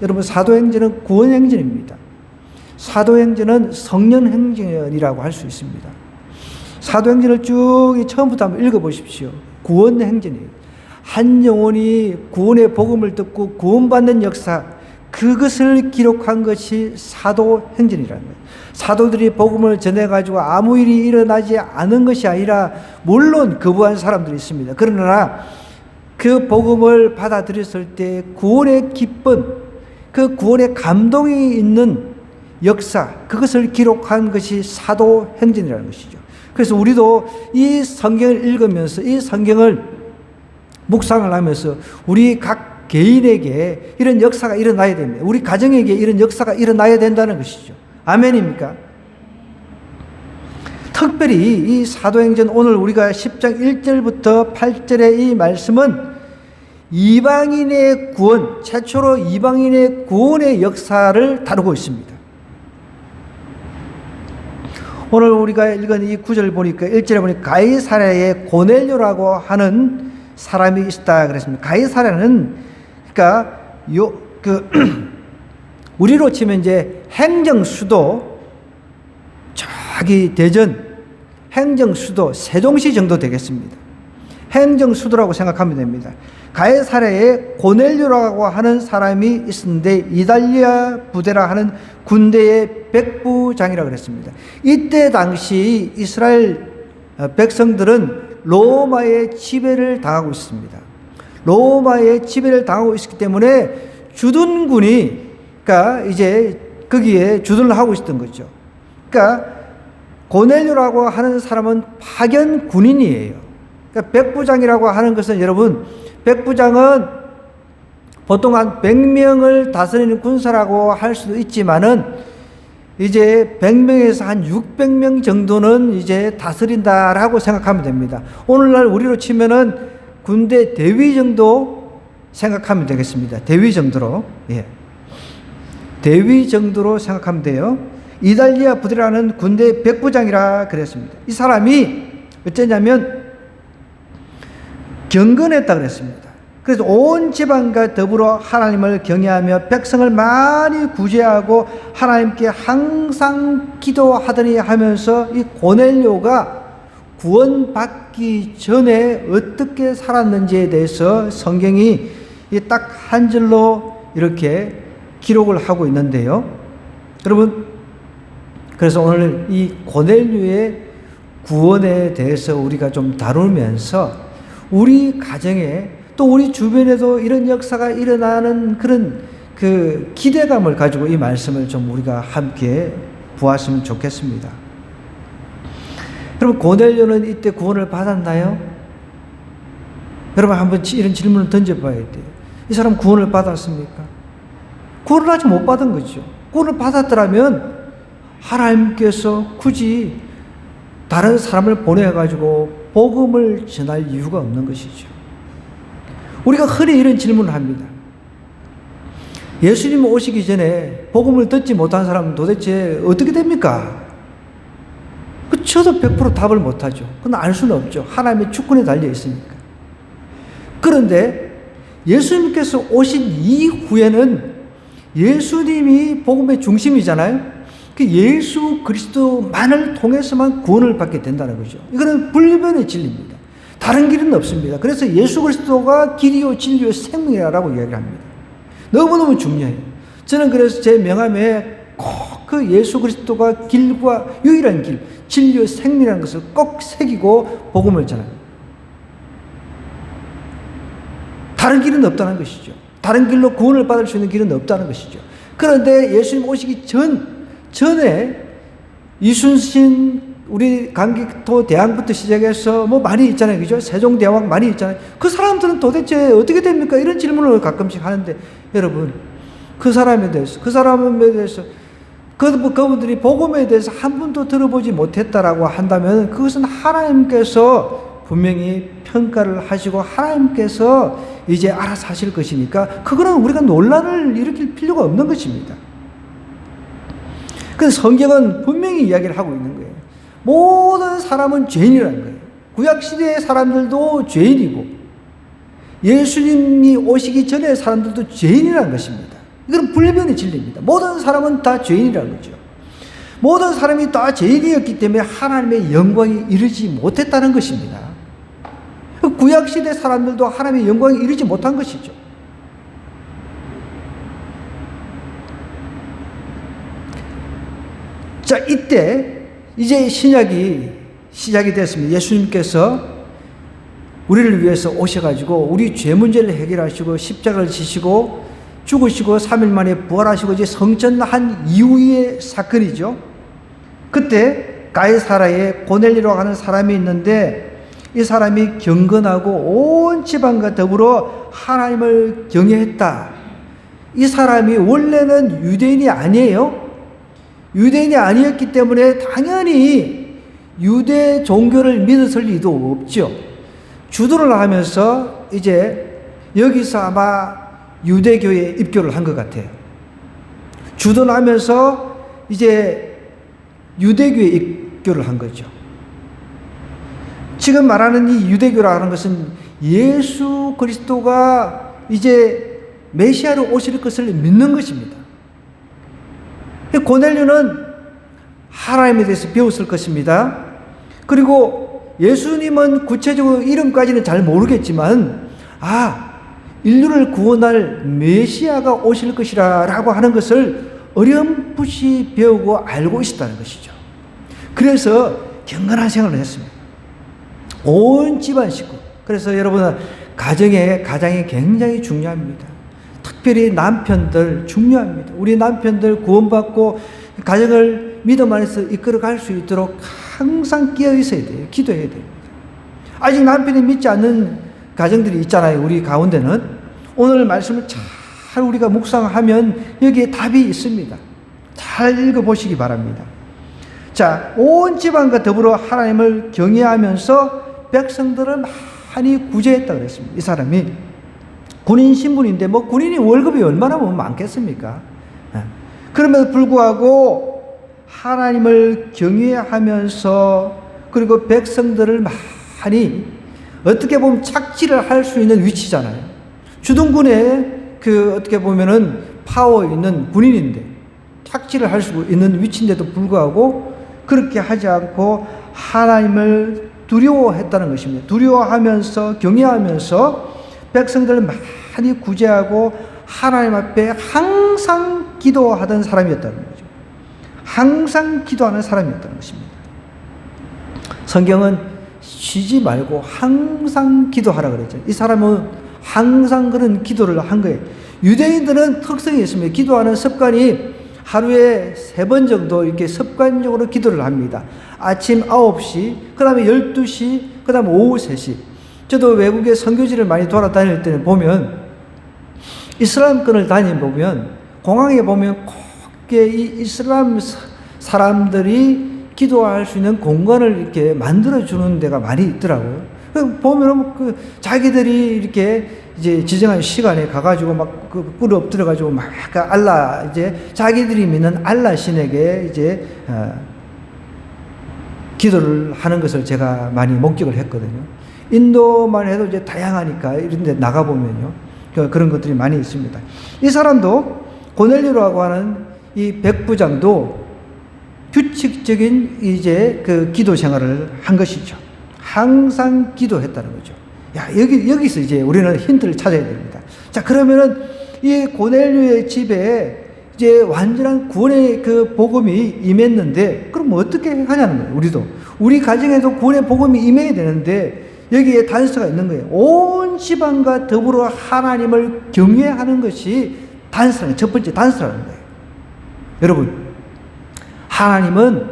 여러분, 사도행전은 구원행전입니다. 사도행전은 성령행전이라고 할 수 있습니다. 사도행전을 쭉 처음부터 한번 읽어보십시오. 구원행전이에요. 한 영혼이 구원의 복음을 듣고 구원받는 역사, 그것을 기록한 것이 사도행전이라는 거예요. 사도들이 복음을 전해가지고 아무 일이 일어나지 않은 것이 아니라, 물론 거부한 사람들이 있습니다. 그러나 그 복음을 받아들였을 때 구원의 기쁨, 그 구원의 감동이 있는 역사, 그것을 기록한 것이 사도행전이라는 것이죠. 그래서 우리도 이 성경을 읽으면서, 이 성경을 묵상을 하면서 우리 각 개인에게 이런 역사가 일어나야 됩니다. 우리 가정에게 이런 역사가 일어나야 된다는 것이죠. 아멘입니까? 특별히 이 사도행전, 오늘 우리가 10장 1절부터 8절의 이 말씀은 이방인의 구원, 최초로 이방인의 구원의 역사를 다루고 있습니다. 오늘 우리가 읽은 이 구절 보니까, 1절에 보니까 가이사랴에 고넬료라고 하는 사람이 있었다 그랬습니다. 가이사랴는, 그러니까 우리로 치면 이제 행정수도, 저기 대전 행정수도 세종시 정도 되겠습니다. 행정수도라고 생각하면 됩니다. 가이사랴에 고넬료라고 하는 사람이 있었는데, 이달리아 부대라 하는 군대의 백부장이라고 그랬습니다. 이때 당시 이스라엘 백성들은 로마의 지배를 당하고 있습니다. 로마의 지배를 당하고 있었기 때문에 주둔군이, 그러니까 이제 거기에 주둔을 하고 있었던 거죠. 그러니까 고넬료라고 하는 사람은 파견 군인이에요. 그러니까 백부장이라고 하는 것은, 여러분, 백부장은 보통 한 100명을 다스리는 군사라고 할 수도 있지만은, 이제 100명에서 한 600명 정도는 이제 다스린다라고 생각하면 됩니다. 오늘날 우리로 치면은 군대 대위 정도 생각하면 되겠습니다. 대위 정도로. 예. 대위 정도로 생각하면 돼요. 이달리아 부대라는 군대 백부장이라 그랬습니다. 이 사람이 어쩌냐면 경건했다 그랬습니다. 그래서 온 지방과 더불어 하나님을 경외하며 백성을 많이 구제하고 하나님께 항상 기도하더니 하면서, 이 고넬료가 구원받기 전에 어떻게 살았는지에 대해서 성경이 딱 한 줄로 이렇게 기록을 하고 있는데요. 여러분, 그래서 오늘 이 고넬료의 구원에 대해서 우리가 좀 다루면서, 우리 가정에 또 우리 주변에도 이런 역사가 일어나는 그런 그 기대감을 가지고 이 말씀을 좀 우리가 함께 보았으면 좋겠습니다. 여러분, 고넬료는 이때 구원을 받았나요? 여러분, 한번 이런 질문을 던져봐야 돼요. 이 사람 구원을 받았습니까? 구원을 아직 못 받은 거죠. 구원을 받았더라면 하나님께서 굳이 다른 사람을 보내가지고 복음을 전할 이유가 없는 것이죠. 우리가 흔히 이런 질문을 합니다. 예수님 오시기 전에 복음을 듣지 못한 사람은 도대체 어떻게 됩니까? 저도 100% 답을 못하죠. 그건 알 수는 없죠. 하나님의 주권에 달려 있으니까. 그런데 예수님께서 오신 이후에는 예수님이 복음의 중심이잖아요. 그 예수 그리스도만을 통해서만 구원을 받게 된다는 거죠. 이거는 불변의 진리입니다. 다른 길은 없습니다. 그래서 예수 그리스도가 길이요 진리요 생명이라고 이야기합니다. 너무너무 중요해요. 저는 그래서 제 명함에 꼭 그 예수 그리스도가 길과 유일한 길, 진리요 생명이라는 것을 꼭 새기고 복음을 전합니다. 다른 길은 없다는 것이죠. 다른 길로 구원을 받을 수 있는 길은 없다는 것이죠. 그런데 예수님 오시기 전에 이순신, 우리 강기토 대왕부터 시작해서 뭐 많이 있잖아요. 그죠? 세종대왕 많이 있잖아요. 그 사람들은 도대체 어떻게 됩니까? 이런 질문을 가끔씩 하는데, 여러분, 그 사람에 대해서 그분들이 복음에 대해서 한 번도 들어보지 못했다라고 한다면, 그것은 하나님께서 분명히 평가를 하시고 하나님께서 이제 알아서 하실 것이니까, 그거는 우리가 논란을 일으킬 필요가 없는 것입니다. 그래서 성경은 분명히 이야기를 하고 있는 거예요. 모든 사람은 죄인이라는 거예요. 구약시대의 사람들도 죄인이고, 예수님이 오시기 전에 사람들도 죄인이라는 것입니다. 이건 불변의 진리입니다. 모든 사람은 다 죄인이라는 거죠. 모든 사람이 다 죄인이었기 때문에 하나님의 영광에 이르지 못했다는 것입니다. 구약시대 사람들도 하나님의 영광에 이르지 못한 것이죠. 자, 이때 이제 신약이 시작이 됐습니다. 예수님께서 우리를 위해서 오셔가지고 우리 죄 문제를 해결하시고 십자가를 지시고 죽으시고 3일 만에 부활하시고 이제 성천한 이후의 사건이죠. 그때 가이사라에 고넬료라고 하는 사람이 있는데 이 사람이 경건하고 온 집안과 더불어 하나님을 경외했다. 이 사람이 원래는 유대인이 아니에요. 유대인이 아니었기 때문에 당연히 유대 종교를 믿었을 리도 없죠. 주도를 하면서 이제 여기서 아마 유대교에 입교를 한 것 같아요. 주도를 하면서 이제 유대교에 입교를 한 거죠. 지금 말하는 이 유대교라는 것은 예수 그리스도가 이제 메시아로 오실 것을 믿는 것입니다. 고넬료는 하나님에 대해서 배웠을 것입니다. 그리고 예수님은 구체적으로 이름까지는 잘 모르겠지만 인류를 구원할 메시아가 오실 것이라 라고 하는 것을 어렴풋이 배우고 알고 있었다는 것이죠. 그래서 경건한 생활을 했습니다. 온 집안 식구. 그래서 여러분 가정이 굉장히 중요합니다. 특별히 남편들 중요합니다. 우리 남편들 구원받고 가정을 믿음 안에서 이끌어갈 수 있도록 항상 끼어 있어야 돼요. 기도해야 됩니다. 아직 남편이 믿지 않는 가정들이 있잖아요. 우리 가운데는. 오늘 말씀을 잘 우리가 묵상하면 여기에 답이 있습니다. 잘 읽어보시기 바랍니다. 자, 온 집안과 더불어 하나님을 경외하면서 백성들을 많이 구제했다 그랬습니다. 이 사람이 군인 신분인데 군인이 월급이 얼마나 많겠습니까? 그럼에도 불구하고 하나님을 경외하면서 그리고 백성들을 많이 어떻게 보면 착취를 할 수 있는 위치잖아요. 주둔군에 어떻게 보면은 파워 있는 군인인데 착취를 할 수 있는 위치인데도 불구하고 그렇게 하지 않고 하나님을 두려워했다는 것입니다. 두려워하면서 경외하면서 백성들을 많이 구제하고 하나님 앞에 항상 기도하던 사람이었다는 거죠. 항상 기도하는 사람이었다는 것입니다. 성경은 쉬지 말고 항상 기도하라 그랬죠. 이 사람은 항상 그런 기도를 한 거예요. 유대인들은 특성이 있습니다. 기도하는 습관이 하루에 3번 정도 이렇게 습관적으로 기도를 합니다. 아침 9시, 그 다음에 12시, 그 다음에 오후 3시. 저도 외국에 선교지를 많이 돌아다닐 때는 보면 이슬람권을 다니보면 공항에 보면 곱게 이 이슬람 사람들이 기도할 수 있는 공간을 이렇게 만들어주는 데가 많이 있더라고요. 보면 자기들이 이렇게 이제 지정한 시간에 가가지고 꿇 엎드려가지고 알라, 이제 자기들이 믿는 알라 신에게 이제 기도를 하는 것을 제가 많이 목격을 했거든요. 인도만 해도 이제 다양하니까 이런 데 나가보면요. 그런 것들이 많이 있습니다. 이 사람도 고넬료라고 하는 이 백부장도 규칙적인 이제 기도 생활을 한 것이죠. 항상 기도했다는 거죠. 여기서 이제 우리는 힌트를 찾아야 됩니다. 자, 그러면은 이 고넬료의 집에 이제 완전한 구원의 복음이 임했는데, 그럼 어떻게 하냐는 거예요, 우리도. 우리 가정에도 구원의 복음이 임해야 되는데, 여기에 단서가 있는 거예요. 온 집안과 더불어 하나님을 경외하는 것이 첫 번째 단서라는 거예요. 여러분, 하나님은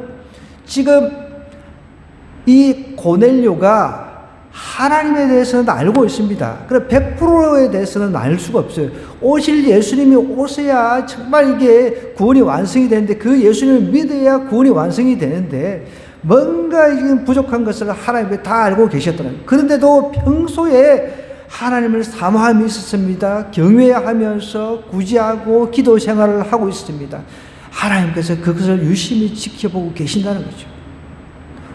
지금 이 고넬료가 하나님에 대해서는 알고 있습니다. 그럼 100%에 대해서는 알 수가 없어요. 오실 예수님이 오셔야 정말 이게 구원이 완성이 되는데, 그 예수님을 믿어야 구원이 완성이 되는데, 뭔가 지금 부족한 것을 하나님께 다 알고 계셨더라고요. 그런데도 평소에 하나님을 사모함이 있었습니다. 경외하면서 구제하고 기도 생활을 하고 있습니다. 하나님께서 그것을 유심히 지켜보고 계신다는 거죠.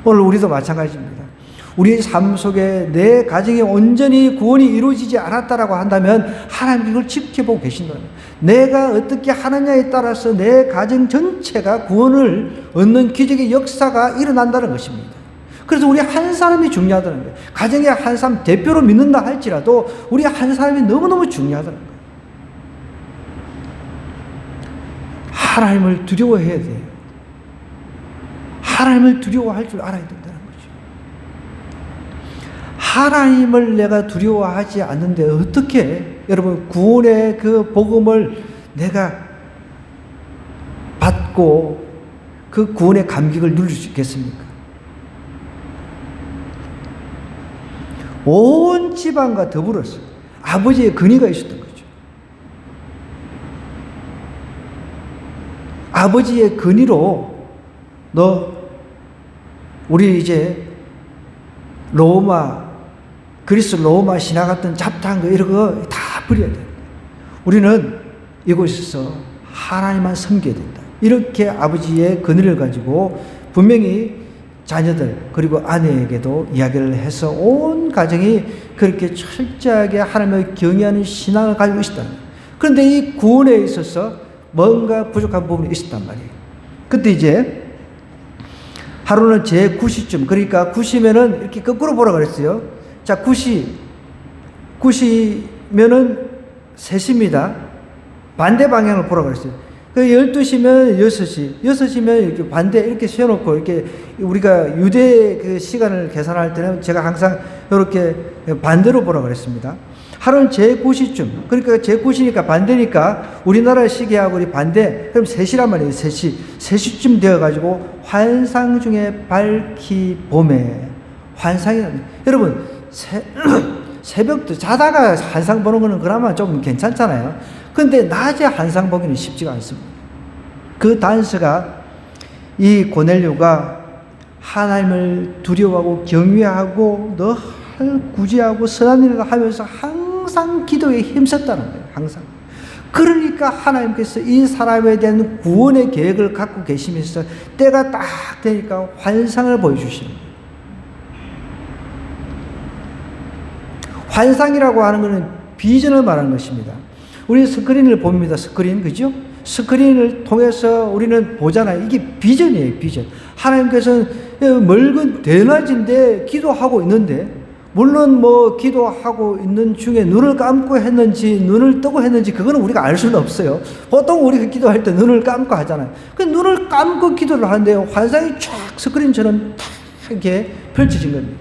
오늘 우리도 마찬가지입니다. 우리 삶 속에 내 가정에 온전히 구원이 이루어지지 않았다라고 한다면 하나님 그걸 지켜보고 계신다는 거예요. 내가 어떻게 하느냐에 따라서 내 가정 전체가 구원을 얻는 기적의 역사가 일어난다는 것입니다. 그래서 우리 한 사람이 중요하다는 거예요. 가정에 한 사람 대표로 믿는다 할지라도 우리 한 사람이 너무너무 중요하다는 거예요. 하나님을 두려워해야 돼요. 하나님을 두려워할 줄 알아야 된다는 거죠. 하나님을 내가 두려워하지 않는데 어떻게 여러분 구원의 그 복음을 내가 받고 그 구원의 감격을 누릴 수 있겠습니까? 온 집안과 더불어서 아버지의 근위가 있었던 거죠. 아버지의 근위로 우리 이제 그리스 로마 신화 같은 잡다한 거 이런 거 다 버려야 된다. 우리는 이곳에서 하나님만 섬겨야 된다. 이렇게 아버지의 근위를 가지고 분명히 자녀들 그리고 아내에게도 이야기를 해서 온 가정이 그렇게 철저하게 하나님을 경외하는 신앙을 가지고 있었다. 그런데 이 구원에 있어서 뭔가 부족한 부분이 있었단 말이에요. 그때 이제 하루는 제9시쯤, 그러니까 9시면은 이렇게 거꾸로 보라 그랬어요. 자, 9시면은 3시입니다. 반대 방향을 보라 그랬어요. 그 12시면 6시, 6시면 이렇게 반대 이렇게 세워놓고 이렇게 우리가 유대 그 시간을 계산할 때는 제가 항상 이렇게 반대로 보라 그랬습니다. 하루는 제9시쯤, 그러니까 제9시니까 반대니까 우리나라 시계하고 우리 반대, 그럼 3시란 말이에요. 3시. 3시쯤 되어가지고 환상 중에 밝히 봄에 환상이 여러분, 새벽도 자다가 환상 보는 거는 그나마 좀 괜찮잖아요. 근데 낮에 환상 보기는 쉽지가 않습니다. 그 단서가 이 고넬료가 하나님을 두려워하고 경외하고 늘 구제하고 선한 일을 하면서 항상 기도에 힘썼다는 거예요. 항상. 그러니까 하나님께서 이 사람에 대한 구원의 계획을 갖고 계시면서 때가 딱 되니까 환상을 보여주시는 거예요. 환상이라고 하는 것은 비전을 말하는 것입니다. 우리 스크린을 봅니다. 스크린, 그죠? 스크린을 통해서 우리는 보잖아요. 이게 비전이에요, 비전. 하나님께서는 멀건 대낮인데 기도하고 있는데, 물론 뭐 기도하고 있는 중에 눈을 감고 했는지 눈을 뜨고 했는지 그거는 우리가 알 수는 없어요. 보통 우리가 기도할 때 눈을 감고 하잖아요. 그 눈을 감고 기도를 하는데 환상이 쫙 스크린처럼 탁 이렇게 펼쳐진 겁니다.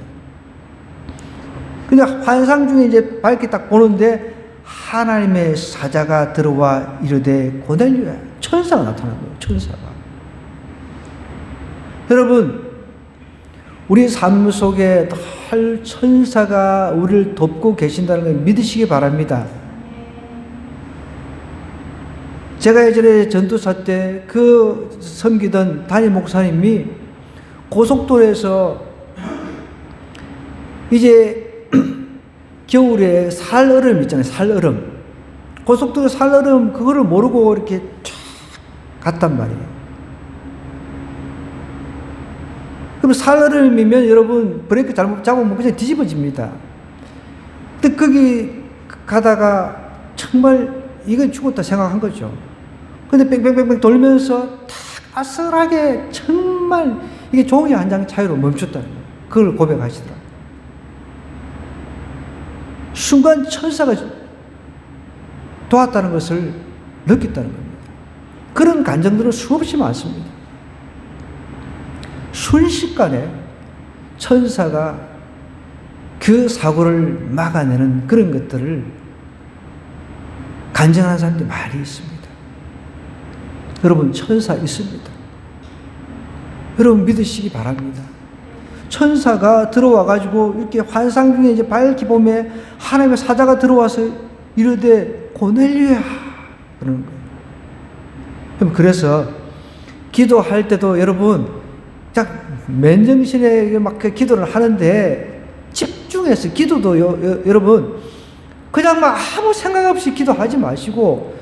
근데 환상 중에 이제 밝게 딱 보는데 하나님의 사자가 들어와 이르되 고넬료야. 천사가 나타난 거예요. 천사가. 여러분, 우리 삶 속에 늘 천사가 우리를 돕고 계신다는 걸 믿으시기 바랍니다. 제가 예전에 전도사 때 그 섬기던 담임 목사님이 고속도로에서 이제 겨울에 살얼음 있잖아요. 살얼음. 고속도로 살얼음 그거를 모르고 이렇게 쫙 갔단 말이에요. 그럼 살얼음이면 여러분 브레이크 잘못 잡으면 그냥 뒤집어집니다. 근데 거기 가다가 정말 이건 죽었다 생각한 거죠. 근데 뺑뺑뺑뺑 돌면서 탁 아슬하게 정말 이게 종이 한 장 차이로 멈췄다는 거예요. 그걸 고백하시더라고요. 순간 천사가 도왔다는 것을 느꼈다는 겁니다. 그런 간증들은 수없이 많습니다. 순식간에 천사가 그 사고를 막아내는 그런 것들을 간증하는 사람들이 많이 있습니다. 여러분, 천사 있습니다. 여러분 믿으시기 바랍니다. 천사가 들어와가지고 이렇게 환상 중에 이제 밝히 보면 하나님의 사자가 들어와서 이르되 고넬료야 그러는 거예요. 그래서 기도할 때도 여러분 딱 맨정신에 막 기도를 하는데 집중해서 기도도 여러분 그냥 막 아무 생각 없이 기도하지 마시고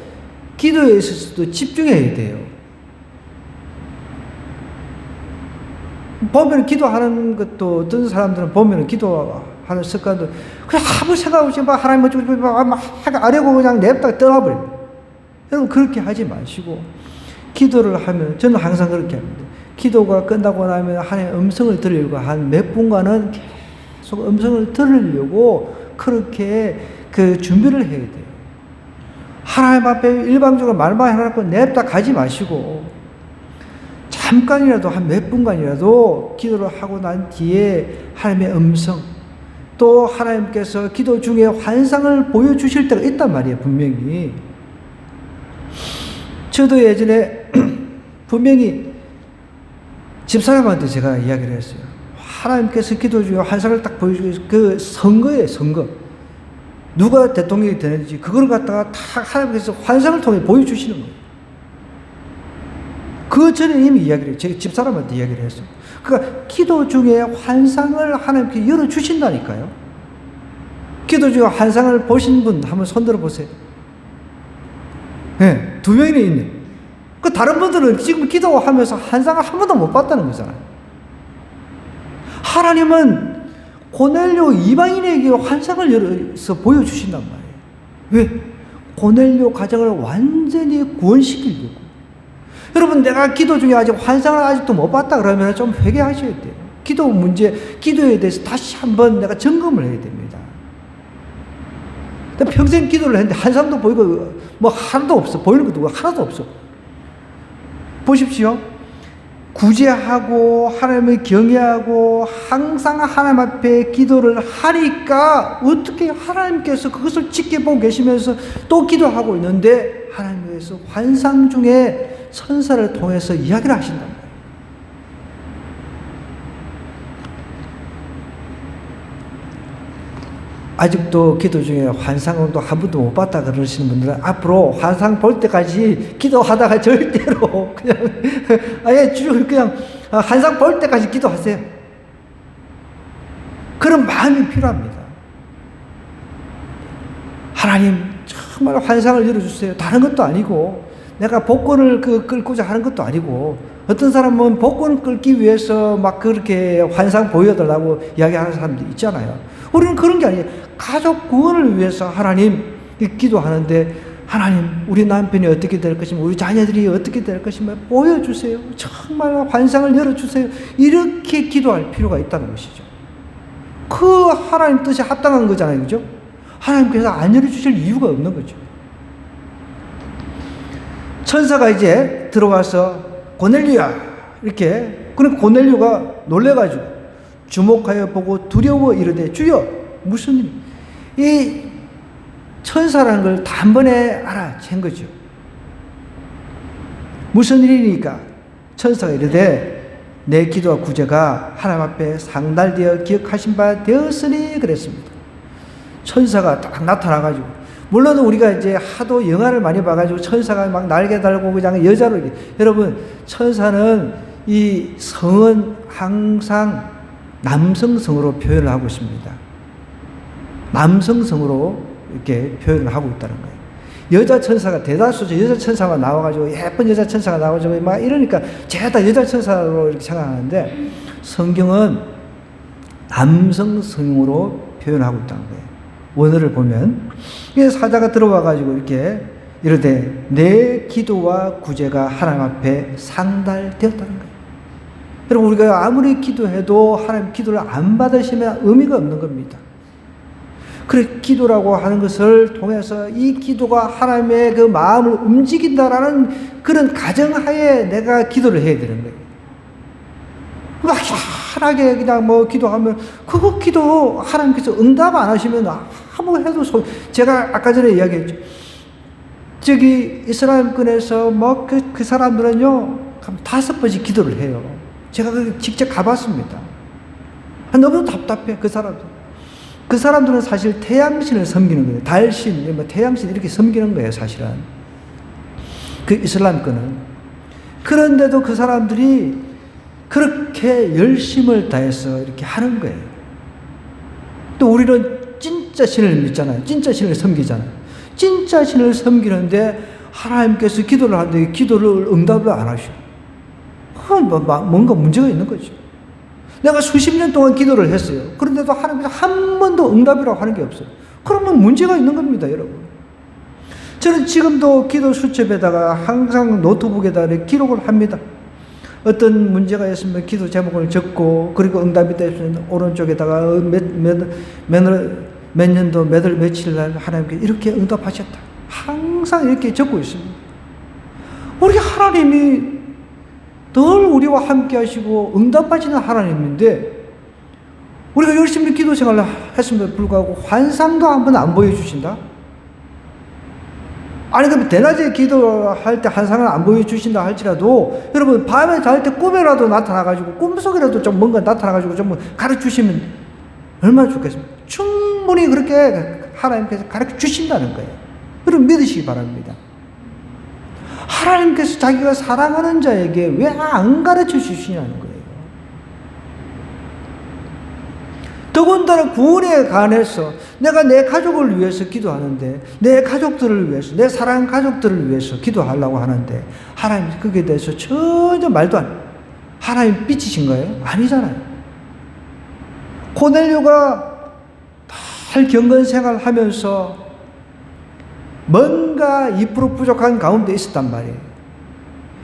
기도에 있어서도 집중해야 돼요. 보면 기도하는 것도 어떤 사람들은 보면 기도하는 습관도 그냥 아무 생각 없이 막 하나님 막 하려고 그냥 냅다가 떠나버려요. 여러분 그렇게 하지 마시고 기도를 하면 저는 항상 그렇게 합니다. 기도가 끝나고 나면 하나님의 음성을 들으려고 한 몇 분간은 계속 음성을 들으려고 그렇게 그 준비를 해야 돼요. 하나님 앞에 일방적으로 말만 해놓고 냅다 가지 마시고 잠깐이라도 한 몇 분간이라도 기도를 하고 난 뒤에 하나님의 음성 또 하나님께서 기도 중에 환상을 보여주실 때가 있단 말이에요. 분명히 저도 예전에 분명히 집사람한테 제가 이야기를 했어요. 하나님께서 기도 중에 환상을 딱 보여주고 그 선거예요. 선거 누가 대통령이 되는지 그걸 갖다가 다 하나님께서 환상을 통해 보여주시는 거예요. 그 전에 이미 이야기를 해요. 제 집사람한테 이야기를 했어요. 그러니까 기도 중에 환상을 하나님께 열어주신다니까요. 기도 중에 환상을 보신 분 한번 손들어 보세요. 네, 2명이나 있네. 그 다른 분들은 지금 기도하면서 환상을 한 번도 못 봤다는 거잖아요. 하나님은 고넬료 이방인에게 환상을 열어서 보여주신단 말이에요. 왜? 고넬료 가정을 완전히 구원시키려고. 여러분 내가 기도 중에 아직 환상을 아직도 못 봤다 그러면 좀 회개하셔야 돼요. 기도 문제, 기도에 대해서 다시 한번 내가 점검을 해야 됩니다. 평생 기도를 했는데 환상도 보이고 뭐 하나도 없어. 보이는 것도 하나도 없어. 보십시오. 구제하고 하나님을 경외하고 항상 하나님 앞에 기도를 하니까 어떻게 하나님께서 그것을 지켜보고 계시면서 또 기도하고 있는데 하나님께서 환상 중에 천사를 통해서 이야기를 하신단 말이에요. 아직도 기도 중에 환상도 한 번도 못 봤다 그러시는 분들은 앞으로 환상 볼 때까지 기도하다가 절대로 그냥 아예 그냥 환상 볼 때까지 기도하세요. 그런 마음이 필요합니다. 하나님 정말 환상을 열어주세요. 다른 것도 아니고 내가 복권을 끌고자 하는 것도 아니고 어떤 사람은 복권을 끌기 위해서 막 그렇게 환상 보여달라고 이야기하는 사람들 있잖아요. 우리는 그런 게 아니에요. 가족 구원을 위해서 하나님 기도하는데 하나님 우리 남편이 어떻게 될 것이며 우리 자녀들이 어떻게 될 것이며 보여주세요. 정말 환상을 열어주세요. 이렇게 기도할 필요가 있다는 것이죠. 그 하나님 뜻에 합당한 거잖아요. 그죠? 하나님께서 안 열어주실 이유가 없는 거죠. 천사가 이제 들어와서 고넬료야 이렇게 그럼 고넬료가 놀래가지고 주목하여 보고 두려워 이르되 주여 무슨 일? 이 천사라는 걸 단번에 알아챈 거죠. 무슨 일이니까 천사가 이르되 내 기도와 구제가 하나님 앞에 상달되어 기억하신 바 되었으니 그랬습니다. 천사가 딱 나타나가지고 물론 우리가 이제 하도 영화를 많이 봐가지고 천사가 막 날개 달고 그냥 여자로 여러분 천사는 이 성은 항상 남성성으로 표현을 하고 있습니다. 남성성으로 이렇게 표현을 하고 있다는 거예요. 여자 천사가 대다수죠. 여자 천사가 나와가지고 예쁜 여자 천사가 나와가지고 막 이러니까 제가 다 여자 천사로 이렇게 생각하는데 성경은 남성성으로 표현하고 있다는 거예요. 원어를 보면 사자가 들어와가지고 이렇게 이르되 내 기도와 구제가 하나님 앞에 상달되었다는 거예요. 여러분 우리가 아무리 기도해도 하나님 기도를 안 받으시면 의미가 없는 겁니다. 그래 기도라고 하는 것을 통해서 이 기도가 하나님의 그 마음을 움직인다라는 그런 가정하에 내가 기도를 해야 되는 거예요. 막 희한하게 그냥 뭐 기도하면 그거 기도 하나님께서 응답 안 하시면 아무 해도 제가 아까 전에 이야기했죠. 저기 이스라엘권에서 뭐 그 사람들은요 5번씩 기도를 해요. 제가 직접 가봤습니다. 너무 답답해 그 사람들. 그 사람들은 사실 태양신을 섬기는 거예요. 달신, 뭐 태양신 이렇게 섬기는 거예요, 사실은. 그 이슬람권은. 그런데도 그 사람들이 그렇게 열심을 다해서 이렇게 하는 거예요. 또 우리는 진짜 신을 믿잖아요. 진짜 신을 섬기잖아요. 진짜 신을 섬기는데 하나님께서 기도를 하는데 기도를 응답을 안 하셔. 뭔가 문제가 있는 거죠. 내가 수십 년 동안 기도를 했어요. 그런데도 하나님께서 한 번도 응답이라고 하는 게 없어요. 그러면 문제가 있는 겁니다, 여러분. 저는 지금도 기도 수첩에다가 항상 노트북에다 이렇게 기록을 합니다. 어떤 문제가 있으면 기도 제목을 적고, 그리고 응답이 되면 오른쪽에다가 몇 년도 몇 월 며칠 날 하나님께 이렇게 응답하셨다. 항상 이렇게 적고 있습니다. 우리 하나님이 늘 우리와 함께 하시고 응답하시는 하나님인데, 우리가 열심히 기도 생활을 했음에도 불구하고 환상도 한번 안 보여주신다? 아니, 그럼 대낮에 기도할 때 환상을 안 보여주신다 할지라도, 여러분, 밤에 잘 때 꿈에라도 나타나가지고, 꿈속이라도 좀 뭔가 나타나가지고 좀 가르쳐 주시면 얼마나 좋겠습니까? 충분히 그렇게 하나님께서 가르쳐 주신다는 거예요. 여러분, 믿으시기 바랍니다. 하나님께서 자기가 사랑하는 자에게 왜 안 가르쳐 주시냐는 거예요. 더군다나 구원에 관해서 내가 내 가족을 위해서 기도하는데, 내 가족들을 위해서, 내 사랑하는 가족들을 위해서 기도하려고 하는데, 하나님 거기에 대해서 전혀 말도 안 해요. 하나님 삐치신 거예요? 아니잖아요. 고넬료가 달 경건 생활을 하면서 뭔가 2% 부족한 가운데 있었단 말이에요.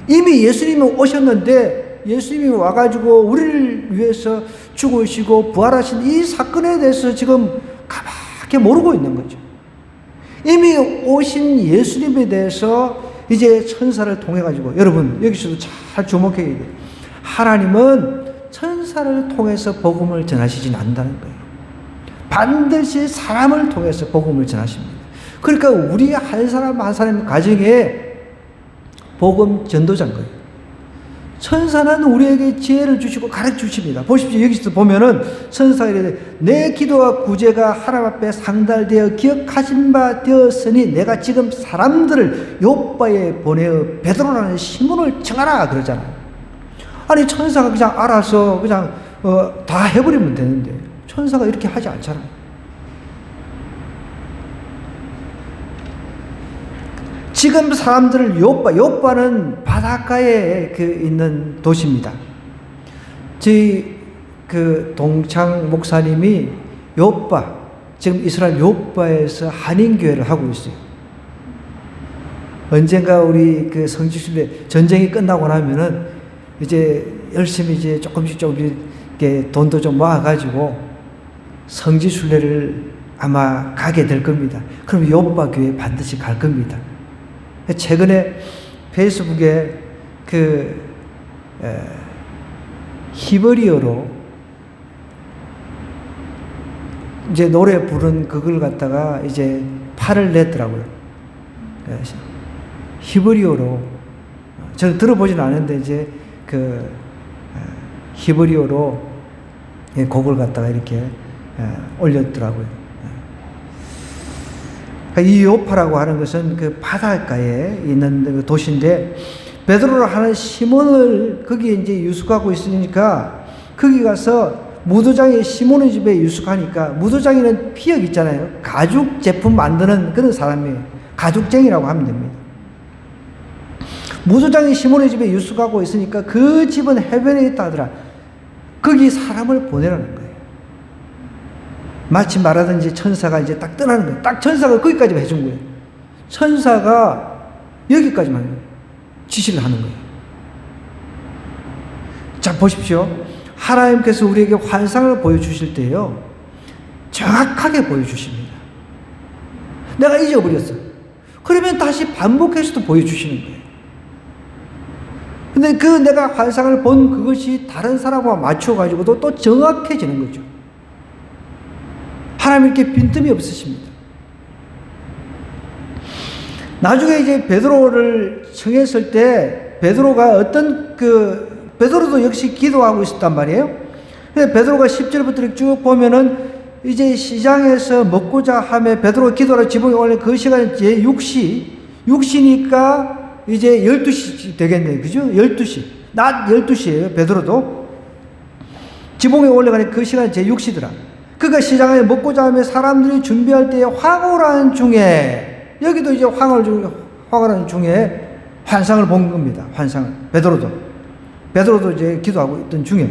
이미 예수님이 오셨는데, 예수님이 와가지고 우리를 위해서 죽으시고 부활하신 이 사건에 대해서 지금 가만히 모르고 있는 거죠. 이미 오신 예수님에 대해서 이제 천사를 통해가지고, 여러분 여기서도 잘 주목해야 돼요. 하나님은 천사를 통해서 복음을 전하시진 않는다는 거예요. 반드시 사람을 통해서 복음을 전하십니다. 그러니까 우리 한 사람 한 사람 가정에 복음 전도자인 거예요. 천사는 우리에게 지혜를 주시고 가르쳐 주십니다. 보십시오. 여기서 보면은 천사가 이르되 내 기도와 구제가 하나님 앞에 상달되어 기억하신 바 되었으니 내가 지금 사람들을 요빠에 보내어 베드로라는 시몬을 청하라 그러잖아요. 아니, 천사가 그냥 알아서 그냥 다 해버리면 되는데 천사가 이렇게 하지 않잖아요. 지금 사람들을 요빠는 바닷가에 있는 도시입니다. 저희 동창 목사님이 요빠, 지금 이스라엘 요빠에서 한인교회를 하고 있어요. 언젠가 우리 성지순례 전쟁이 끝나고 나면은 이제 열심히 이제 조금씩 이렇게 돈도 좀 모아가지고 성지순례를 아마 가게 될 겁니다. 그럼 요빠 교회 반드시 갈 겁니다. 최근에 페이스북에 히브리어로 이제 노래 부른 그걸 갖다가 이제 팔을 냈더라고요. 히브리어로, 저는 들어보진 않았는데 이제 히브리어로 곡을 갖다가 이렇게 올렸더라고요. 이 요파라고 하는 것은 바닷가에 있는 도시인데, 베드로를 하는 시몬을 거기에 이제 유숙하고 있으니까 거기 가서 무도장이 시몬의 집에 유숙하니까, 무도장이는 피역 있잖아요. 가죽 제품 만드는 그런 사람이에요. 가죽쟁이라고 하면 됩니다. 무도장이 시몬의 집에 유숙하고 있으니까 그 집은 해변에 있다 하더라. 거기 사람을 보내라는 거예요. 마치 말하든지 천사가 이제 딱 떠나는 거예요. 딱 천사가 거기까지만 해준 거예요. 천사가 여기까지만 지시를 하는 거예요. 자, 보십시오. 하나님께서 우리에게 환상을 보여주실 때요, 정확하게 보여주십니다. 내가 잊어버렸어. 그러면 다시 반복해서도 보여주시는 거예요. 근데 내가 환상을 본 그것이 다른 사람과 맞춰가지고도 또 정확해지는 거죠. 하나님 이렇게 빈틈이 없으십니다. 나중에 이제 베드로를 청했을 때 베드로가 베드로도 역시 기도하고 있었단 말이에요. 근데 베드로가 10절부터 쭉 보면은 이제 시장에서 먹고자 하며 베드로가 기도하러 지붕에 올린 그 시간이 제 6시니까 이제 12시 되겠네요. 그죠? 12시. 낮 12시예요. 베드로도. 지붕에 올라가니 그 시간이 제 6시더라. 그가 시장에 먹고자 하며 사람들이 준비할 때에 황홀한 중에, 여기도 이제 황홀한 중에 환상을 본 겁니다. 환상을. 베드로도 이제 기도하고 있던 중에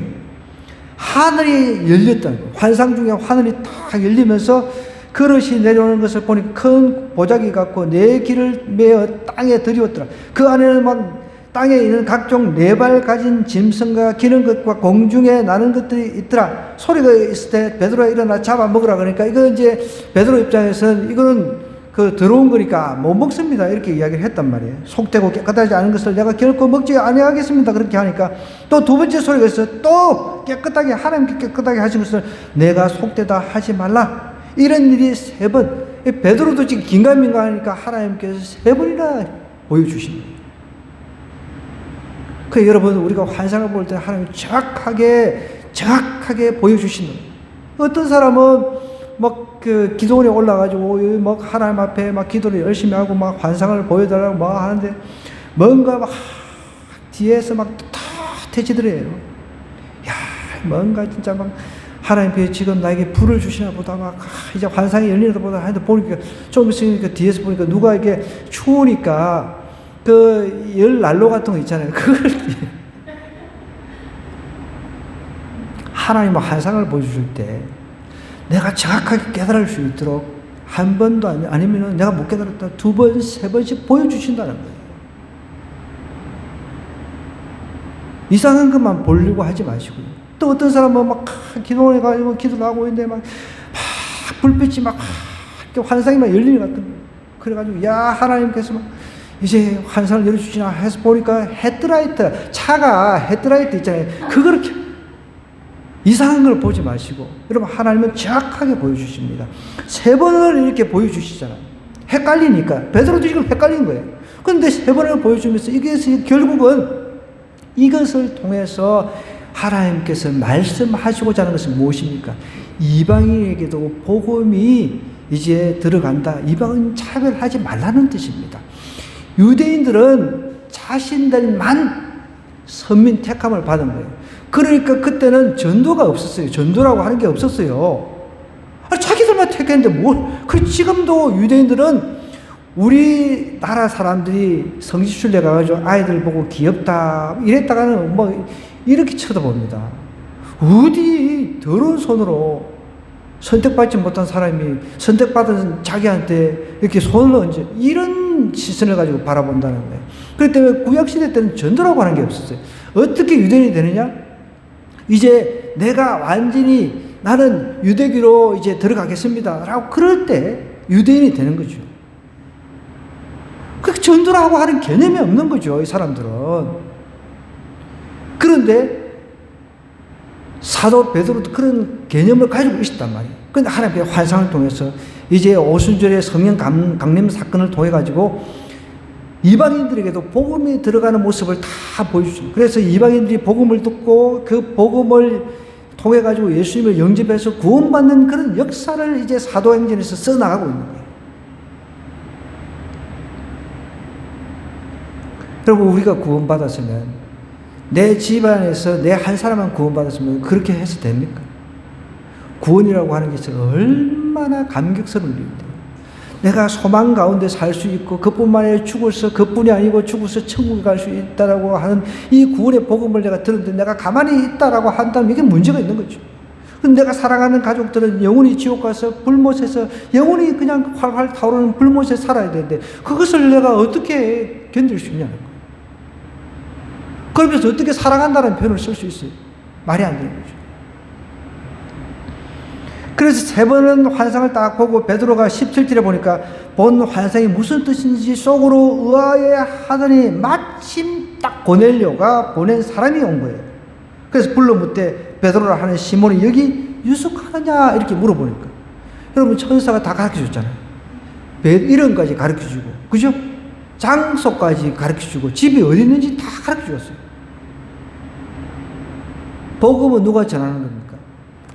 하늘이 열렸다는 거예요. 환상 중에 하늘이 탁 열리면서 그릇이 내려오는 것을 보니 큰 보자기 같고 네 길을 메어 땅에 들이웠더라. 그 안에는 막 땅에 있는 각종 네 발 가진 짐승과 기는 것과 공중에 나는 것들이 있더라. 소리가 있을 때 베드로가 일어나 잡아먹으라. 그러니까 이거 이제 베드로 입장에서는 이거는 그 더러운 거니까 못 먹습니다. 이렇게 이야기를 했단 말이에요. 속되고 깨끗하지 않은 것을 내가 결코 먹지 아니하겠습니다. 그렇게 하니까 또 두 번째 소리가 있어요. 또 깨끗하게, 하나님께 깨끗하게 하신 것을 내가 속되다 하지 말라. 이런 일이 세 번. 베드로도 지금 긴가민가하니까 하나님께서 세 번이나 보여주십니다. 그 여러분, 우리가 환상을 볼 때 하나님이 정확하게 보여주시는 거예요. 어떤 사람은 막 그 기도원에 올라가지고 막 하나님 앞에 막 기도를 열심히 하고 막 환상을 보여달라고 막 하는데 뭔가 막 뒤에서 막 탁해지더래요. 야, 뭔가 진짜 막 하나님께서 지금 나에게 불을 주시나 보다 막 이제 환상이 열리나 보다 하는데 보니까 좀 있으니까 뒤에서 보니까 누가 이렇게 추우니까 그 열 난로 같은 거 있잖아요. 그걸 하나님 환상을 보여줄 때 내가 정확하게 깨달을 수 있도록 한 번도 아니면 내가 못 깨달았다 두 번, 세 번씩 보여주신다는 거예요. 이상한 것만 보려고 하지 마시고요. 또 어떤 사람은 막 기도원에 가지고 기도를 하고 있는데 막 불빛이 막 환상이 막 열리는 것 같은 거예요. 그래가지고 야 하나님께서 막 이제 환상을 열어주시나 해서 보니까 헤드라이트, 차가 헤드라이트 있잖아요. 그걸 이상한 걸 보지 마시고 여러분 하나님은 정확하게 보여주십니다. 세 번을 이렇게 보여주시잖아요. 헷갈리니까 베드로도 지금 헷갈린 거예요. 그런데 세 번을 보여주면서 이것이 결국은 이것을 통해서 하나님께서 말씀하시고자 하는 것은 무엇입니까? 이방인에게도 복음이 이제 들어간다. 이방인 차별하지 말라는 뜻입니다. 유대인들은 자신들만 선민 택함을 받은 거예요. 그러니까 그때는 전도가 없었어요. 전도라고 하는 게 없었어요. 자기들만 택했는데 그 지금도 유대인들은 우리나라 사람들이 성지순례 가가지고 아이들 보고 귀엽다 이랬다가는 뭐 이렇게 쳐다봅니다. 어디 더러운 손으로 선택받지 못한 사람이 선택받은 자기한테 이렇게 손을 얹어 이런 시선을 가지고 바라본다는 거예요. 그렇기 때문에 구약시대 때는 전도라고 하는 게 없었어요. 어떻게 유대인이 되느냐? 이제 내가 완전히 나는 유대교로 이제 들어가겠습니다 라고 그럴 때 유대인이 되는 거죠. 그 전도라고 하는 개념이 없는 거죠, 이 사람들은. 그런데 사도 베드로도 그런 개념을 가지고 있었단 말이에요. 그런데 하나님의 환상을 통해서 이제 오순절의 성령 강림 사건을 통해 가지고 이방인들에게도 복음이 들어가는 모습을 다 보여주죠. 그래서 이방인들이 복음을 듣고 그 복음을 통해 가지고 예수님을 영접해서 구원받는 그런 역사를 이제 사도행전에서 써나가고 있는 거예요. 여러분, 우리가 구원받았으면 내 집안에서 내 한 사람만 구원받았으면 그렇게 해서 됩니까? 구원이라고 하는 것이 얼마나 감격스러운 일인데 내가 소망 가운데 살 수 있고 그뿐만 아니라 그뿐이 아니고 죽어서 천국에 갈 수 있다라고 하는 이 구원의 복음을 내가 들었는데 내가 가만히 있다라고 한다면 이게 문제가 있는 거죠. 근데 내가 사랑하는 가족들은 영원히 지옥 가서 불못에서 영원히 그냥 활활 타오르는 불못에 살아야 되는데 그것을 내가 어떻게 견딜 수 있냐는 거예요. 그러면서 어떻게 사랑한다는 표현을 쓸 수 있어요? 말이 안 되는 거죠. 그래서 세 번은 환상을 딱 보고 베드로가 17절에 보니까 본 환상이 무슨 뜻인지 속으로 의아해 하더니 마침 딱 고넬료가 보낸 사람이 온 거예요. 그래서 불러 묻되 베드로라 하는 시몬이 여기 유숙하느냐 이렇게 물어보니까 여러분 천사가 다 가르쳐줬잖아요. 이름까지 가르쳐주고 그죠? 장소까지 가르쳐주고 집이 어디 있는지 다 가르쳐줬어요. 복음은 누가 전하는 겁니까?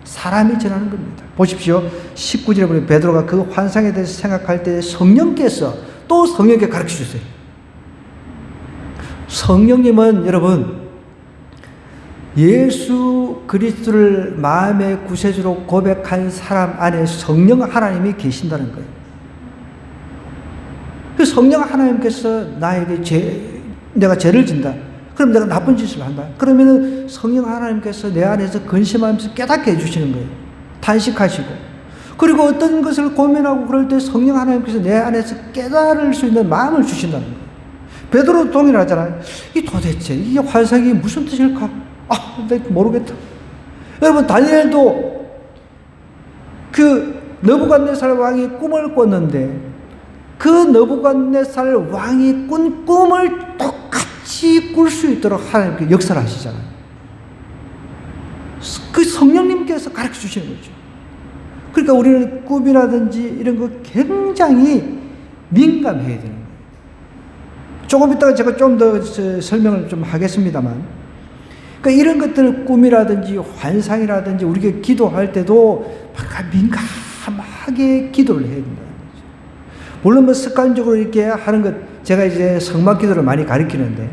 사람이 전하는 겁니다. 보십시오. 19절에 보면 베드로가 그 환상에 대해서 생각할 때 성령께서 또 성령께 가르쳐 주세요. 성령님은 여러분 예수 그리스도를 마음의 구세주로 고백한 사람 안에 성령 하나님이 계신다는 거예요. 그 성령 하나님께서 나에게 내가 죄를 진다. 그럼 내가 나쁜 짓을 한다. 그러면은 성령 하나님께서 내 안에서 근심하면서 깨닫게 해주시는 거예요. 탄식하시고. 그리고 어떤 것을 고민하고 그럴 때 성령 하나님께서 내 안에서 깨달을 수 있는 마음을 주신다는 거예요. 베드로도 동일하잖아요. 이 도대체 이 환상이 무슨 뜻일까? 내가 모르겠다. 여러분, 다니엘도 그 느부갓네살 왕이 꿈을 꿨는데 그 느부갓네살 왕이 꾼 꿈을 똑같이 꿀 수 있도록 하나님께 역사를 하시잖아요. 그 성령님께서 가르쳐 주시는 거죠. 그러니까 우리는 꿈이라든지 이런 거 굉장히 민감해야 되는 거예요. 조금 이따가 제가 좀 더 설명을 좀 하겠습니다만, 그러니까 이런 것들을 꿈이라든지 환상이라든지 우리가 기도할 때도 민감하게 기도를 해야 된다는 거죠. 물론 뭐 습관적으로 이렇게 하는 것, 제가 이제 성막 기도를 많이 가르치는데,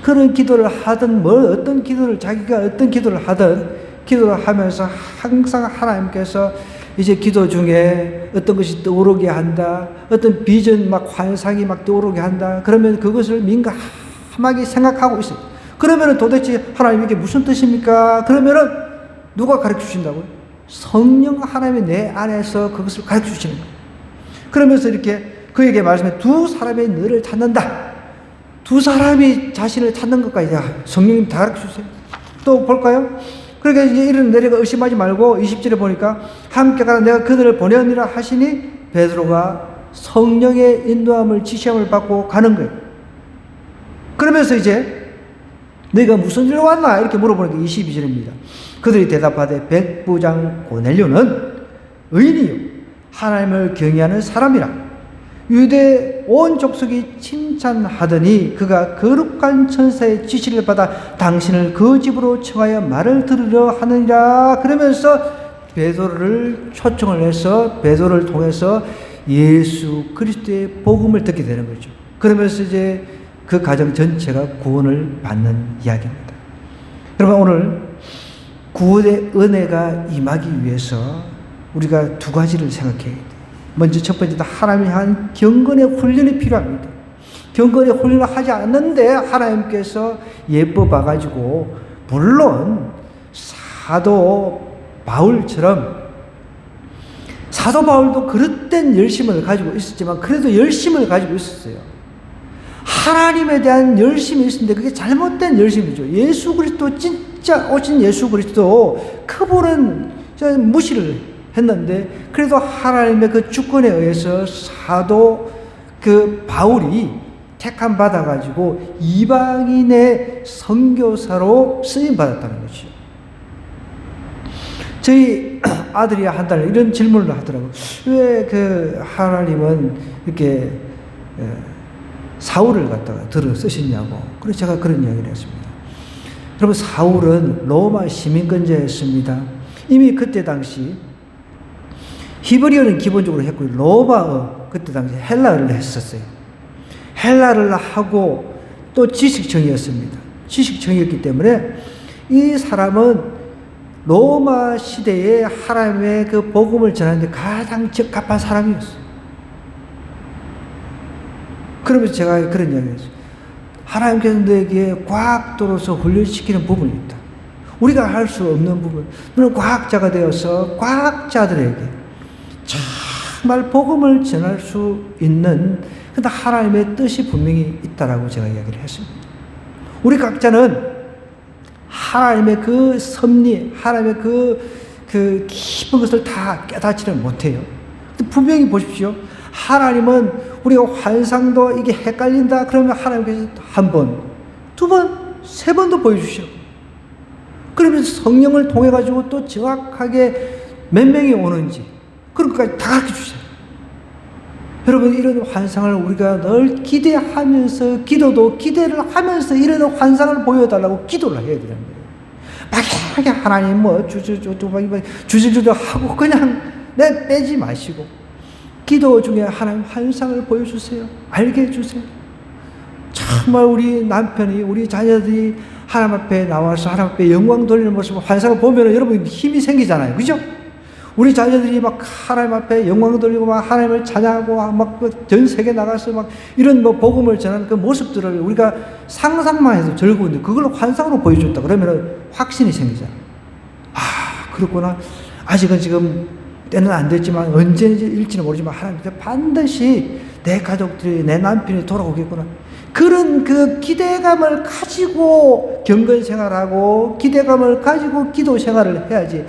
그런 기도를 하든 어떤 기도를 자기가 어떤 기도를 하든 기도를 하면서 항상 하나님께서 이제 기도 중에 어떤 것이 떠오르게 한다, 어떤 비전 환상이 떠오르게 한다, 그러면 그것을 민감하게 생각하고 있어요. 그러면 도대체 하나님 이게 무슨 뜻입니까? 그러면은 누가 가르쳐 주신다고요? 성령 하나님이 내 안에서 그것을 가르쳐 주시는 거예요. 그러면서 이렇게 그에게 말씀해, 두 사람이 너를 찾는다. 두 사람이 자신을 찾는 것까지 성령님 다 가르쳐 주세요. 또 볼까요? 그러니까 이제 이런 내가 의심하지 말고 20절에 보니까 함께 가라 내가 그들을 보내니라 하시니 베드로가 성령의 인도함을 지시함을 받고 가는 거예요. 그러면서 이제 너희가 무슨 일로 왔나 이렇게 물어보니까 22절입니다. 그들이 대답하되 백부장 고넬료는 의인이요 하나님을 경외하는 사람이라 유대 온 족속이 칭찬하더니 그가 거룩한 천사의 지시를 받아 당신을 그 집으로 청하여 말을 들으려 하느니라. 그러면서 베드로를 초청을 해서 베드로를 통해서 예수 그리스도의 복음을 듣게 되는 거죠. 그러면서 이제 그 가정 전체가 구원을 받는 이야기입니다. 여러분, 오늘 구원의 은혜가 임하기 위해서 우리가 두 가지를 생각해야 돼요. 먼저 첫 번째는 하나님이 한 경건의 훈련이 필요합니다. 경건의 훈련을 하지 않는데 하나님께서 예뻐 봐가지고, 물론 사도 바울처럼, 사도 바울도 그릇된 열심을 가지고 있었지만 그래도 열심을 가지고 있었어요. 하나님에 대한 열심이 있었는데 그게 잘못된 열심이죠. 예수 그리스도, 진짜 오신 예수 그리스도 그분은 무시를 했는데 그래도 하나님의 그 주권에 의해서 사도 그 바울이 택함 받아가지고 이방인의 선교사로 쓰임 받았다는 것이죠. 저희 아들이 한 달 이런 질문을 하더라고요. 왜 그 하나님은 이렇게 사울을 갖다가 들어 쓰셨냐고. 그래서 제가 그런 이야기를 했습니다. 여러분, 사울은 로마 시민권자였습니다. 이미 그때 당시 히브리어는 기본적으로 했고요. 로마어, 그때 당시 헬라어를 했었어요. 헬라를 하고 또 지식청이었습니다. 지식청이었기 때문에 이 사람은 로마 시대에 하나님의 그 복음을 전하는데 가장 적합한 사람이었어요. 그러면서 제가 그런 이야기를 했어요. 하나님께서 너에게 과학도로서 훈련시키는 부분이 있다. 우리가 할 수 없는 부분. 너는 과학자가 되어서 과학자들에게 정말 복음을 전할 수 있는 근데 하나님의 뜻이 분명히 있다라고 제가 이야기를 했습니다. 우리 각자는 하나님의 그 섭리, 하나님의 그 깊은 것을 다 깨닫지는 못해요. 분명히 보십시오. 하나님은 우리가 환상도 이게 헷갈린다 그러면 하나님께서 한 번, 두 번, 세 번도 보여주셔. 그러면서 성령을 통해 가지고 또 정확하게 몇 명이 오는지 그런 것까지 다 가르쳐 주세요. 여러분, 이런 환상을 우리가 늘 기대하면서, 기도도 기대를 하면서 이런 환상을 보여달라고 기도를 해야 되는 거예요. 막연하게 하나님 주저주저 하고 그냥 빼지 마시고 기도 중에 하나님 환상을 보여주세요. 알게 해주세요. 정말 우리 남편이, 우리 자녀들이 하나님 앞에 나와서 하나님 앞에 영광 돌리는 모습을 환상을 보면 여러분 힘이 생기잖아요. 그죠? 우리 자녀들이 막 하나님 앞에 영광 돌리고 막 하나님을 찬양하고 막 전 세계 나가서 막 이런 복음을 전하는 그 모습들을 우리가 상상만 해도 즐거운데 그걸 환상으로 보여줬다 그러면 확신이 생기잖아요. 아, 그렇구나. 아직은 지금 때는 안 됐지만 언제일지는 모르지만 하나님께서 반드시 내 가족들이, 내 남편이 돌아오겠구나. 그런 그 기대감을 가지고 경건 생활하고 기대감을 가지고 기도 생활을 해야지,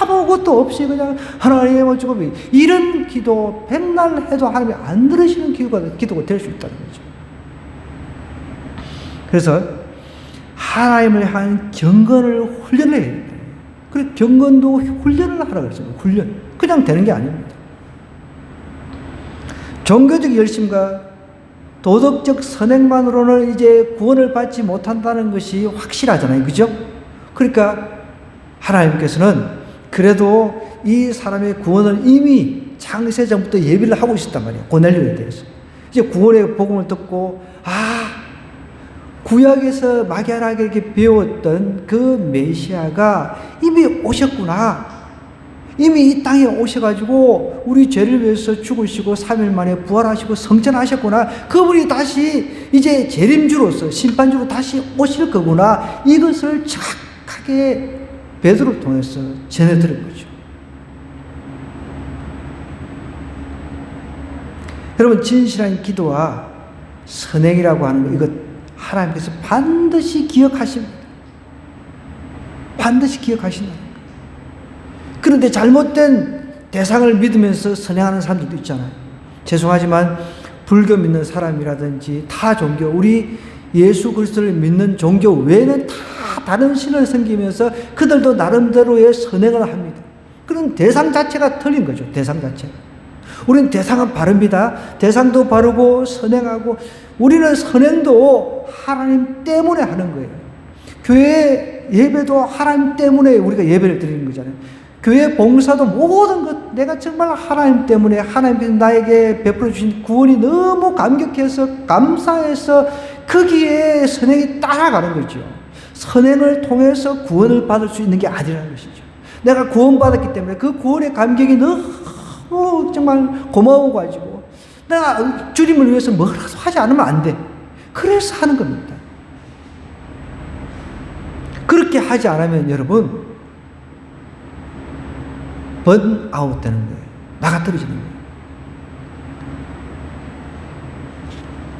아무것도 없이 그냥 하나님을 주고 이런 기도 백날 해도 하나님이 안 들으시는 기도가 될 수 있다는 거죠. 그래서 하나님을 향한 경건을 훈련을 해야 됩니다. 그래서 경건도 훈련을 하라고 했어요. 훈련. 그냥 되는 게 아닙니다. 종교적 열심과 도덕적 선행만으로는 이제 구원을 받지 못한다는 것이 확실하잖아요. 그죠? 그러니까 하나님께서는 그래도 이 사람의 구원을 이미 창세전부터 예비를 하고 있었단 말이에요. 고넬료에 대해서. 이제 구원의 복음을 듣고, 구약에서 막연하게 이렇게 배웠던 그 메시아가 이미 오셨구나. 이미 이 땅에 오셔가지고 우리 죄를 위해서 죽으시고 3일 만에 부활하시고 성천하셨구나. 그분이 다시 이제 재림주로서 심판주로 다시 오실 거구나. 이것을 정확하게 베드로를 통해서 전해드린 거죠. 여러분, 진실한 기도와 선행이라고 하는 거, 이것 하나님께서 반드시 기억하십니다. 반드시 기억하신다. 그런데 잘못된 대상을 믿으면서 선행하는 사람들도 있잖아요. 죄송하지만 불교 믿는 사람이라든지 타 종교, 우리 예수 그리스도를 믿는 종교 외에는 다 다른 신을 섬기면서 그들도 나름대로의 선행을 합니다. 그런 대상 자체가 틀린 거죠. 대상 자체가. 우리는 대상은 바릅니다. 대상도 바르고 선행하고, 우리는 선행도 하나님 때문에 하는 거예요. 교회 예배도 하나님 때문에 우리가 예배를 드리는 거잖아요. 교회 봉사도 모든 것, 내가 정말 하나님 때문에, 하나님께서 나에게 베풀어 주신 구원이 너무 감격해서 감사해서 거기에 선행이 따라가는 거죠. 선행을 통해서 구원을 받을 수 있는 게 아니라는 것이죠. 내가 구원받았기 때문에 그 구원의 감격이 너무 정말 고마워가지고 내가 주님을 위해서 뭐라도 하지 않으면 안 돼. 그래서 하는 겁니다. 그렇게 하지 않으면 여러분 번아웃 되는 거예요. 나가 떨어지는 거예요.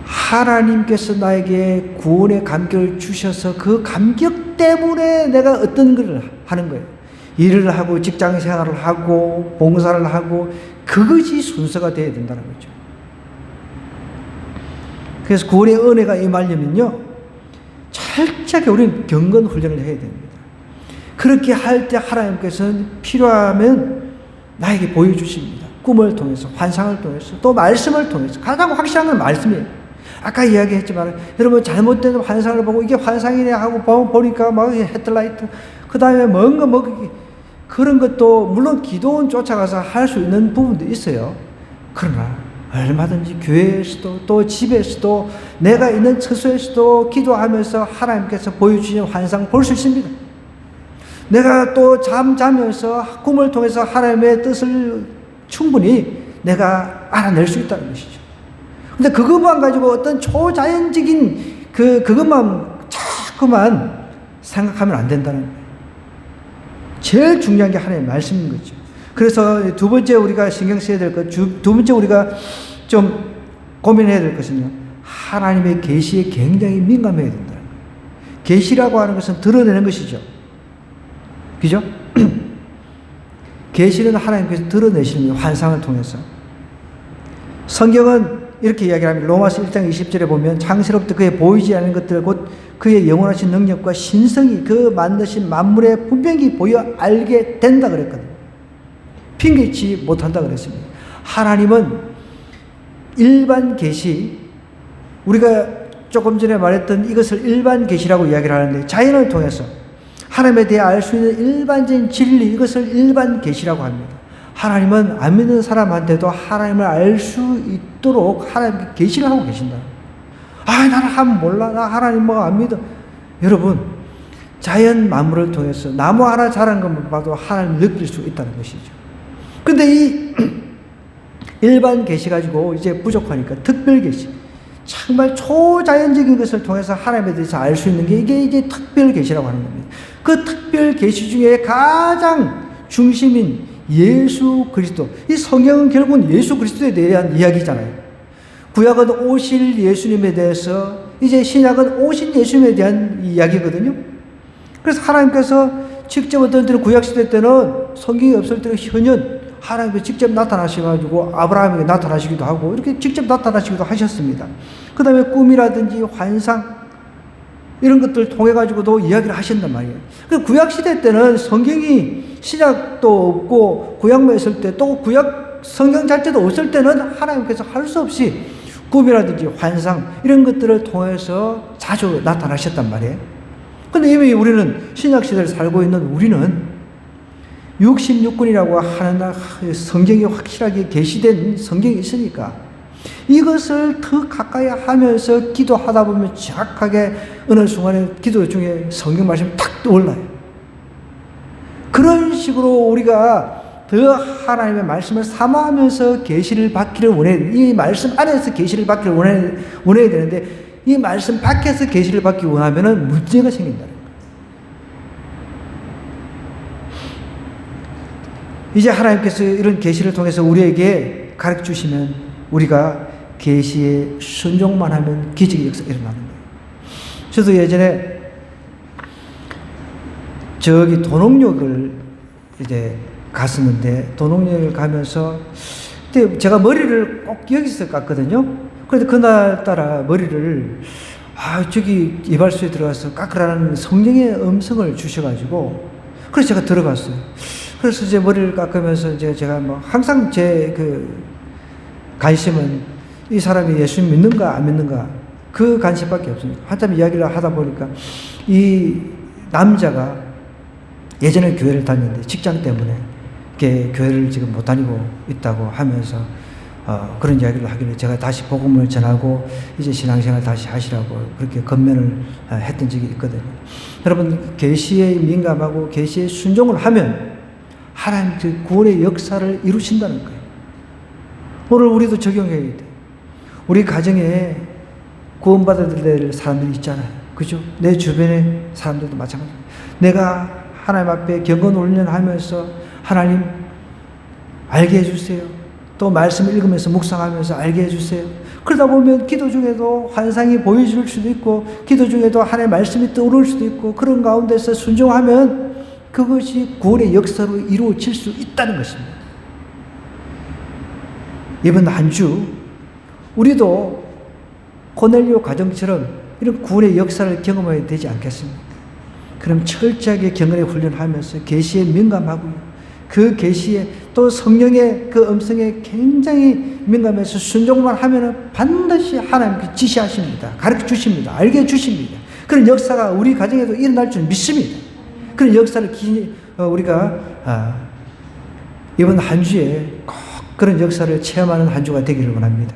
하나님께서 나에게 구원의 감격을 주셔서 그 감격 때문에 내가 어떤 걸 하는 거예요. 일을 하고 직장 생활을 하고 봉사를 하고, 그것이 순서가 되어야 된다는 거죠. 그래서 구원의 은혜가 임하려면요, 철저하게 우리는 경건 훈련을 해야 됩니다. 그렇게 할 때 하나님께서는 필요하면 나에게 보여주십니다. 꿈을 통해서, 환상을 통해서, 또 말씀을 통해서. 가장 확실한 건 말씀이에요. 아까 이야기했지만 여러분, 잘못된 환상을 보고 이게 환상이네 하고 보니까 막 헤드라이트, 그 다음에 뭔가 그런 것도 물론 기도원 쫓아가서 할 수 있는 부분도 있어요. 그러나 얼마든지 교회에서도 또 집에서도 내가 있는 처소에서도 기도하면서 하나님께서 보여주신 환상 볼 수 있습니다. 내가 또 잠자면서 꿈을 통해서 하나님의 뜻을 충분히 내가 알아낼 수 있다는 것이죠. 근데 그것만 가지고 어떤 초자연적인 그것만 자꾸만 생각하면 안 된다는 거예요. 제일 중요한 게 하나님의 말씀인 거죠. 그래서 두 번째 우리가 신경 써야 될 것, 두 번째 우리가 좀 고민해야 될 것은요, 하나님의 계시에 굉장히 민감해야 된다는 거예요. 계시라고 하는 것은 드러내는 것이죠. 그죠? 계시는 하나님께서 드러내시는 거예요. 환상을 통해서. 성경은 이렇게 이야기합니다. 로마서 1장 20절에 보면 창세로부터 그의 보이지 않는 것들 곧 그의 영원하신 능력과 신성이 그 만드신 만물에 분명히 보여 알게 된다 그랬거든요. 핑계치 못한다 그랬습니다. 하나님은 일반 계시, 우리가 조금 전에 말했던 이것을 일반 계시라고 이야기를 하는데, 자연을 통해서 하나님에 대해 알 수 있는 일반적인 진리, 이것을 일반 계시라고 합니다. 하나님은 안 믿는 사람한테도 하나님을 알 수 있도록 하나님께 계시를 하고 계신다. 나는 하면 몰라. 나 하나님 뭐 안 믿어. 여러분, 자연 만물을 통해서 나무 하나 자란 것만 봐도 하나님을 느낄 수 있다는 것이죠. 근데 이 일반 계시 가지고 이제 부족하니까 특별 계시, 정말 초자연적인 것을 통해서 하나님에 대해서 알 수 있는 게 이게 이제 특별 계시라고 하는 겁니다. 그 특별 계시 중에 가장 중심인 예수 그리스도. 이 성경은 결국은 예수 그리스도에 대한 이야기잖아요. 구약은 오실 예수님에 대해서, 이제 신약은 오신 예수님에 대한 이야기거든요. 그래서 하나님께서 직접 어떤 때는 구약시대 때는 성경이 없을 때는 현연 하나님께서 직접 나타나셔가지고 아브라함에게 나타나시기도 하고 이렇게 직접 나타나시기도 하셨습니다. 그 다음에 꿈이라든지 환상 이런 것들을 통해가지고도 이야기를 하신단 말이에요. 그 구약시대 때는 성경이 신약도 없고 구약만 있을 때, 또 구약 성경 자체도 없을 때는 하나님께서 할 수 없이 꿈이라든지 환상 이런 것들을 통해서 자주 나타나셨단 말이에요. 근데 이미 우리는 신약시대를 살고 있는 우리는 66권이라고 하는 성경이 확실하게 계시된 성경이 있으니까 이것을 더 가까이 하면서 기도하다 보면 정확하게 어느 순간에 기도 중에 성경 말씀이 탁 떠올라요. 그런 식으로 우리가 더 하나님의 말씀을 사모하면서 계시를 받기를 원해요. 이 말씀 안에서 계시를 받기를 원해야 되는데 이 말씀 밖에서 계시를 받기 원하면은 문제가 생긴다는 거예요. 이제 하나님께서 이런 계시를 통해서 우리에게 가르쳐 주시면 우리가 계시에 순종만 하면 기적의 역사가 일어나는 거예요. 저도 예전에 저기 도농역을 이제 갔었는데, 도농역을 가면서 그때 제가 머리를 꼭 여기서 깎거든요. 그런데 그날따라 머리를 저기 이발소에 들어가서 깎으라는 성령의 음성을 주셔가지고, 그래서 제가 들어갔어요. 그래서 이제 머리를 깎으면서 이제 제가 뭐 항상 제 그 관심은 이 사람이 예수 믿는가 안 믿는가 그 관심밖에 없습니다. 한참 이야기를 하다 보니까 이 남자가 예전에 교회를 다녔는데 직장 때문에 교회를 지금 못 다니고 있다고 하면서 그런 이야기를 하길래 제가 다시 복음을 전하고 이제 신앙생활 다시 하시라고 그렇게 권면을 했던 적이 있거든요. 여러분, 계시에 민감하고 계시에 순종을 하면 하나님 그 구원의 역사를 이루신다는 거예요. 오늘 우리도 적용해야 돼. 우리 가정에 구원받아야 될 사람들이 있잖아요. 그죠? 내 주변의 사람들도 마찬가지입니다. 내가 하나님 앞에 경건 훈련하면서 하나님 알게 해주세요. 또 말씀 읽으면서 묵상하면서 알게 해주세요. 그러다 보면 기도 중에도 환상이 보여줄 수도 있고 기도 중에도 하나님의 말씀이 떠오를 수도 있고 그런 가운데서 순종하면 그것이 구원의 역사로 이루어질 수 있다는 것입니다. 이번 한 주 우리도 고넬료 가정처럼 이런 구원의 역사를 경험해야 되지 않겠습니까? 그럼 철저하게 경건의 훈련하면서 계시에 민감하고요. 그 계시에 또 성령의 그 음성에 굉장히 민감해서 순종만 하면은 반드시 하나님께 지시하십니다. 가르쳐 주십니다. 알게 해주십니다. 그런 역사가 우리 가정에도 일어날 줄 믿습니다. 그런 역사를 우리가 이번 한 주에 꼭 그런 역사를 체험하는 한 주가 되기를 원합니다.